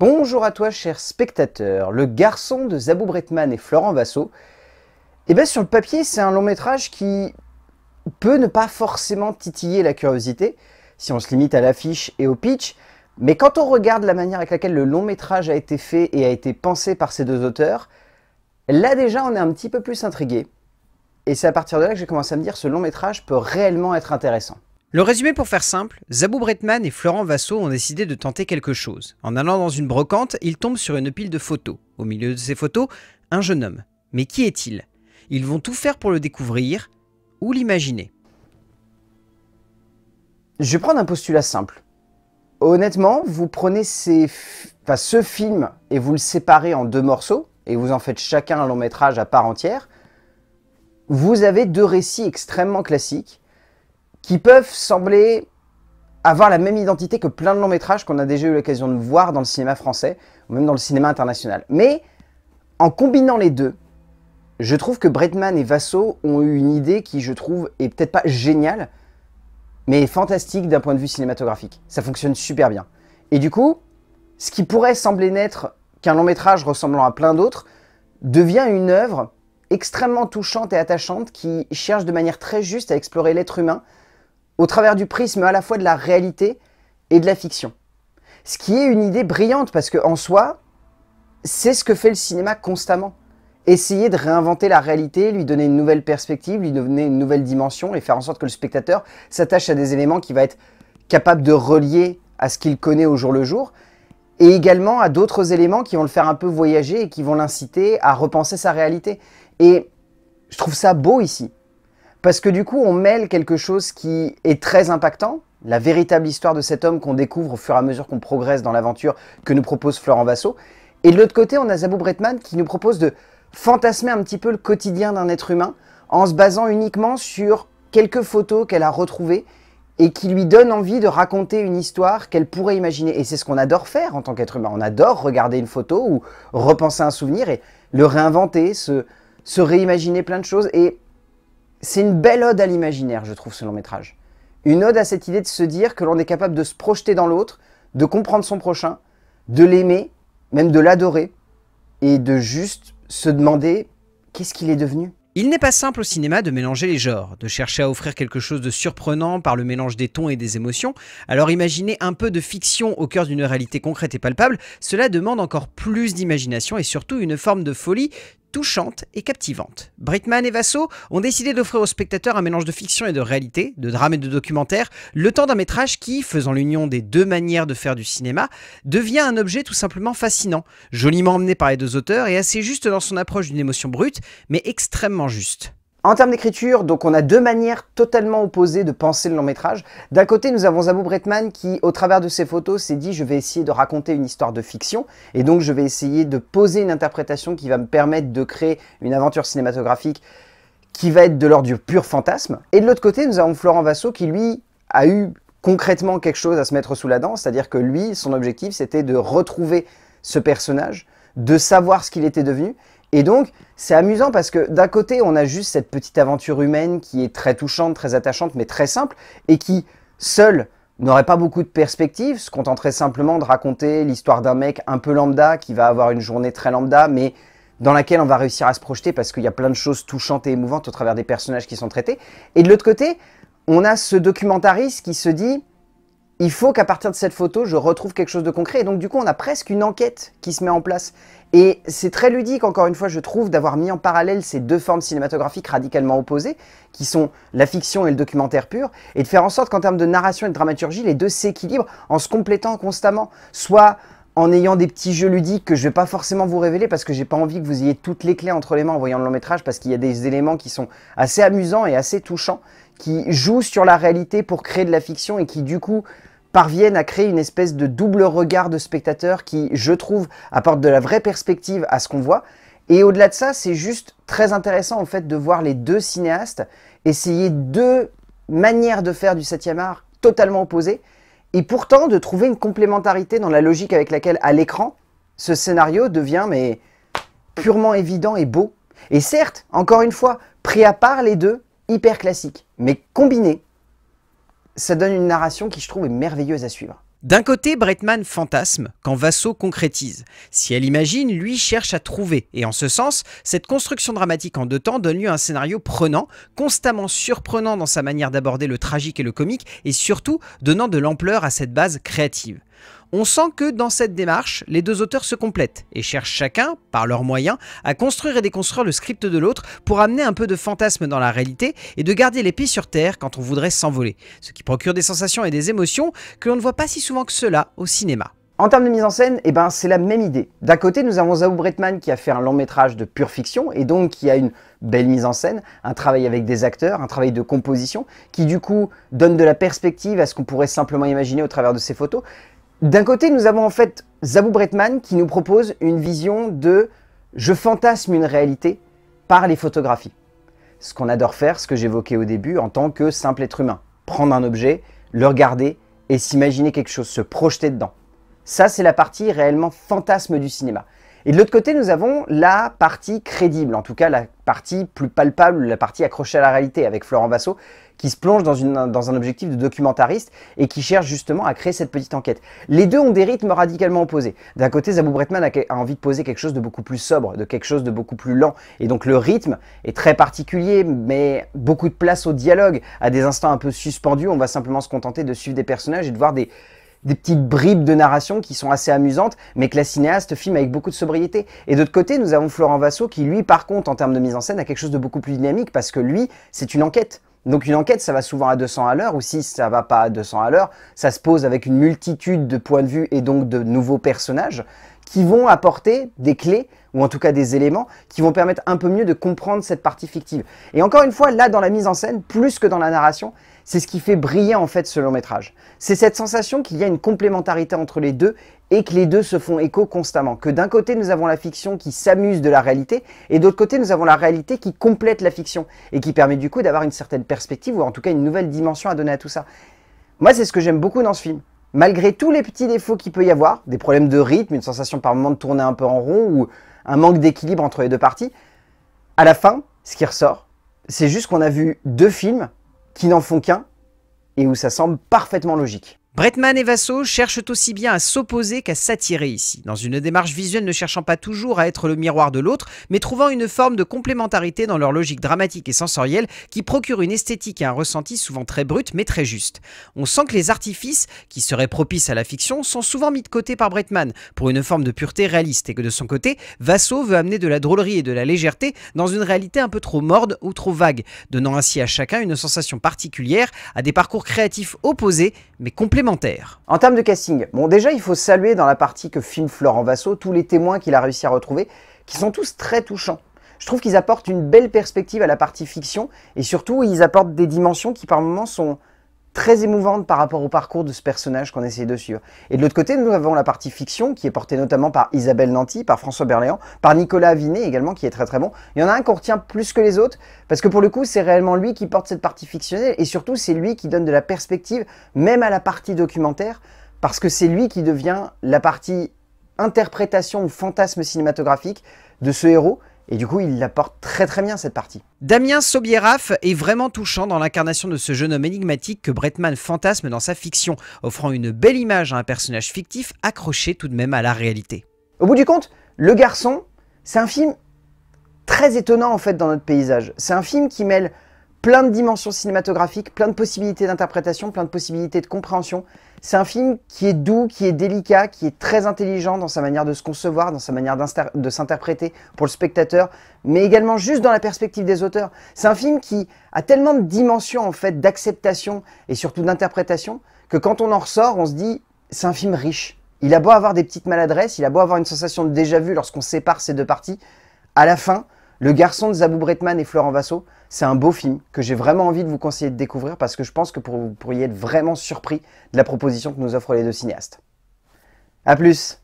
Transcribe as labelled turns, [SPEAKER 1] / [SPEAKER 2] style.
[SPEAKER 1] Bonjour à toi, cher spectateur. Le garçon de Zabou Bretman et Florent Vassaux. Sur le papier, c'est un long métrage qui peut ne pas forcément titiller la curiosité, si on se limite à l'affiche et au pitch. Mais quand on regarde la manière avec laquelle le long métrage a été fait et a été pensé par ces deux auteurs, là déjà on est un petit peu plus intrigué. Et c'est à partir de là que j'ai commencé à me dire que ce long métrage peut réellement être intéressant.
[SPEAKER 2] Le résumé pour faire simple, Zabou Bretman et Florent Vassaux ont décidé de tenter quelque chose. En allant dans une brocante, ils tombent sur une pile de photos. Au milieu de ces photos, un jeune homme. Mais qui est-il? Ils vont tout faire pour le découvrir ou l'imaginer.
[SPEAKER 1] Je vais prendre un postulat simple. Honnêtement, vous prenez ce film et vous le séparez en deux morceaux, et vous en faites chacun un long métrage à part entière, vous avez deux récits extrêmement classiques qui peuvent sembler avoir la même identité que plein de longs métrages qu'on a déjà eu l'occasion de voir dans le cinéma français, ou même dans le cinéma international. Mais en combinant les deux, je trouve que Bretman et Vassaux ont eu une idée qui, je trouve, est peut-être pas géniale, mais fantastique d'un point de vue cinématographique. Ça fonctionne super bien. Et du coup, ce qui pourrait sembler n'être qu'un long métrage ressemblant à plein d'autres, devient une œuvre extrêmement touchante et attachante qui cherche de manière très juste à explorer l'être humain au travers du prisme à la fois de la réalité et de la fiction. Ce qui est une idée brillante parce qu'en soi, c'est ce que fait le cinéma constamment. Essayer de réinventer la réalité, lui donner une nouvelle perspective, lui donner une nouvelle dimension et faire en sorte que le spectateur s'attache à des éléments qu'il va être capable de relier à ce qu'il connaît au jour le jour et également à d'autres éléments qui vont le faire un peu voyager et qui vont l'inciter à repenser sa réalité. Et je trouve ça beau ici. Parce que du coup, on mêle quelque chose qui est très impactant, la véritable histoire de cet homme qu'on découvre au fur et à mesure qu'on progresse dans l'aventure que nous propose Florent Vassaux. Et de l'autre côté, on a Zabou Bretman qui nous propose de fantasmer un petit peu le quotidien d'un être humain en se basant uniquement sur quelques photos qu'elle a retrouvées et qui lui donnent envie de raconter une histoire qu'elle pourrait imaginer. Et c'est ce qu'on adore faire en tant qu'être humain. On adore regarder une photo ou repenser un souvenir et le réinventer, se réimaginer plein de choses. Et c'est une belle ode à l'imaginaire, je trouve, ce long métrage. Une ode à cette idée de se dire que l'on est capable de se projeter dans l'autre, de comprendre son prochain, de l'aimer, même de l'adorer, et de juste se demander qu'est-ce qu'il est devenu.
[SPEAKER 2] Il n'est pas simple au cinéma de mélanger les genres, de chercher à offrir quelque chose de surprenant par le mélange des tons et des émotions. Alors imaginez un peu de fiction au cœur d'une réalité concrète et palpable, cela demande encore plus d'imagination et surtout une forme de folie touchante et captivante. Bretman et Vassaux ont décidé d'offrir aux spectateurs un mélange de fiction et de réalité, de drame et de documentaire, le temps d'un métrage qui, faisant l'union des deux manières de faire du cinéma, devient un objet tout simplement fascinant, joliment emmené par les deux auteurs et assez juste dans son approche d'une émotion brute, mais extrêmement juste.
[SPEAKER 1] En termes d'écriture, donc on a deux manières totalement opposées de penser le long métrage. D'un côté, nous avons Zabou Bretman qui, au travers de ses photos, s'est dit « je vais essayer de raconter une histoire de fiction et donc je vais essayer de poser une interprétation qui va me permettre de créer une aventure cinématographique qui va être de l'ordre du pur fantasme ». Et de l'autre côté, nous avons Florent Vassaux qui, lui, a eu concrètement quelque chose à se mettre sous la dent, c'est-à-dire que lui, son objectif, c'était de retrouver ce personnage, de savoir ce qu'il était devenu. Et donc, c'est amusant parce que d'un côté, on a juste cette petite aventure humaine qui est très touchante, très attachante, mais très simple, et qui, seule, n'aurait pas beaucoup de perspectives, se contenterait simplement de raconter l'histoire d'un mec un peu lambda, qui va avoir une journée très lambda, mais dans laquelle on va réussir à se projeter parce qu'il y a plein de choses touchantes et émouvantes au travers des personnages qui sont traités. Et de l'autre côté, on a ce documentariste qui se dit « il faut qu'à partir de cette photo, je retrouve quelque chose de concret ». Et donc du coup, on a presque une enquête qui se met en place. Et c'est très ludique, encore une fois, je trouve, d'avoir mis en parallèle ces deux formes cinématographiques radicalement opposées, qui sont la fiction et le documentaire pur, et de faire en sorte qu'en termes de narration et de dramaturgie, les deux s'équilibrent en se complétant constamment. Soit en ayant des petits jeux ludiques que je ne vais pas forcément vous révéler parce que j'ai pas envie que vous ayez toutes les clés entre les mains en voyant le long métrage, parce qu'il y a des éléments qui sont assez amusants et assez touchants, qui jouent sur la réalité pour créer de la fiction et qui, du coup, parviennent à créer une espèce de double regard de spectateur qui, je trouve, apporte de la vraie perspective à ce qu'on voit. Et au-delà de ça, c'est juste très intéressant en fait de voir les deux cinéastes essayer deux manières de faire du 7e art totalement opposées et pourtant de trouver une complémentarité dans la logique avec laquelle, à l'écran, ce scénario devient mais purement évident et beau. Et certes, encore une fois, pris à part les deux, hyper classique, mais combiné, ça donne une narration qui, je trouve, est merveilleuse à suivre.
[SPEAKER 2] D'un côté, Breitman fantasme quand Vasso concrétise. Si elle imagine, lui cherche à trouver. Et en ce sens, cette construction dramatique en deux temps donne lieu à un scénario prenant, constamment surprenant dans sa manière d'aborder le tragique et le comique, et surtout donnant de l'ampleur à cette base créative. On sent que dans cette démarche, les deux auteurs se complètent et cherchent chacun, par leurs moyens, à construire et déconstruire le script de l'autre pour amener un peu de fantasme dans la réalité et de garder les pieds sur terre quand on voudrait s'envoler. Ce qui procure des sensations et des émotions que l'on ne voit pas si souvent que cela au cinéma.
[SPEAKER 1] En termes de mise en scène, c'est la même idée. D'un côté, nous avons Zabou Breitman qui a fait un long métrage de pure fiction et donc qui a une belle mise en scène, un travail avec des acteurs, un travail de composition qui du coup donne de la perspective à ce qu'on pourrait simplement imaginer au travers de ces photos. D'un côté, nous avons en fait Zabou Breitman qui nous propose une vision de « je fantasme une réalité » par les photographies. Ce qu'on adore faire, ce que j'évoquais au début en tant que simple être humain. Prendre un objet, le regarder et s'imaginer quelque chose, se projeter dedans. Ça, c'est la partie réellement fantasme du cinéma. Et de l'autre côté, nous avons la partie crédible, en tout cas la partie plus palpable, la partie accrochée à la réalité avec Florent Vasso, qui se plonge dans un objectif de documentariste et qui cherche justement à créer cette petite enquête. Les deux ont des rythmes radicalement opposés. D'un côté, Zabou Breitman a envie de poser quelque chose de beaucoup plus sobre, de quelque chose de beaucoup plus lent. Et donc le rythme est très particulier, mais beaucoup de place au dialogue. À des instants un peu suspendus, on va simplement se contenter de suivre des personnages et de voir des petites bribes de narration qui sont assez amusantes, mais que la cinéaste filme avec beaucoup de sobriété. Et d'autre côté, nous avons Florent Vasso qui, lui, par contre, en termes de mise en scène, a quelque chose de beaucoup plus dynamique parce que lui, c'est une enquête. Donc une enquête, ça va souvent à 200 à l'heure, ou si ça va pas à 200 à l'heure, ça se pose avec une multitude de points de vue et donc de nouveaux personnages qui vont apporter des clés, ou en tout cas des éléments, qui vont permettre un peu mieux de comprendre cette partie fictive. Et encore une fois, là, dans la mise en scène, plus que dans la narration, c'est ce qui fait briller en fait ce long métrage. C'est cette sensation qu'il y a une complémentarité entre les deux et que les deux se font écho constamment. Que d'un côté, nous avons la fiction qui s'amuse de la réalité et d'autre côté, nous avons la réalité qui complète la fiction et qui permet du coup d'avoir une certaine perspective ou en tout cas une nouvelle dimension à donner à tout ça. Moi, c'est ce que j'aime beaucoup dans ce film. Malgré tous les petits défauts qu'il peut y avoir, des problèmes de rythme, une sensation par moment de tourner un peu en rond ou un manque d'équilibre entre les deux parties, à la fin, ce qui ressort, c'est juste qu'on a vu deux films qui n'en font qu'un et où ça semble parfaitement logique.
[SPEAKER 2] Breitman et Vasso cherchent aussi bien à s'opposer qu'à s'attirer ici, dans une démarche visuelle ne cherchant pas toujours à être le miroir de l'autre, mais trouvant une forme de complémentarité dans leur logique dramatique et sensorielle qui procure une esthétique et un ressenti souvent très brut mais très juste. On sent que les artifices, qui seraient propices à la fiction, sont souvent mis de côté par Breitman pour une forme de pureté réaliste et que de son côté, Vasso veut amener de la drôlerie et de la légèreté dans une réalité un peu trop morne ou trop vague, donnant ainsi à chacun une sensation particulière à des parcours créatifs opposés mais complémentaires.
[SPEAKER 1] En termes de casting, bon déjà il faut saluer dans la partie que filme Florent Vasso tous les témoins qu'il a réussi à retrouver, qui sont tous très touchants. Je trouve qu'ils apportent une belle perspective à la partie fiction et surtout ils apportent des dimensions qui par moments sont très émouvantes par rapport au parcours de ce personnage qu'on essaie de suivre. Et de l'autre côté, nous avons la partie fiction qui est portée notamment par Isabelle Nanty, par François Berléand, par Nicolas Avinet également qui est très très bon. Il y en a un qu'on retient plus que les autres parce que pour le coup c'est réellement lui qui porte cette partie fictionnelle et surtout c'est lui qui donne de la perspective même à la partie documentaire parce que c'est lui qui devient la partie interprétation ou fantasme cinématographique de ce héros. Et du coup, il l'apporte très très bien cette partie.
[SPEAKER 2] Damien Sobieraf est vraiment touchant dans l'incarnation de ce jeune homme énigmatique que Breitman fantasme dans sa fiction, offrant une belle image à un personnage fictif accroché tout de même à la réalité.
[SPEAKER 1] Au bout du compte, Le Garçon, c'est un film très étonnant en fait dans notre paysage. C'est un film qui mêle plein de dimensions cinématographiques, plein de possibilités d'interprétation, plein de possibilités de compréhension. C'est un film qui est doux, qui est délicat, qui est très intelligent dans sa manière de se concevoir, dans sa manière de s'interpréter pour le spectateur, mais également juste dans la perspective des auteurs. C'est un film qui a tellement de dimensions en fait d'acceptation et surtout d'interprétation que quand on en ressort, on se dit c'est un film riche. Il a beau avoir des petites maladresses, il a beau avoir une sensation de déjà-vu lorsqu'on sépare ces deux parties, à la fin, Le Garçon de Zabou Breitman et Florent Vasso, c'est un beau film que j'ai vraiment envie de vous conseiller de découvrir parce que je pense que vous pourriez être vraiment surpris de la proposition que nous offrent les deux cinéastes. A plus!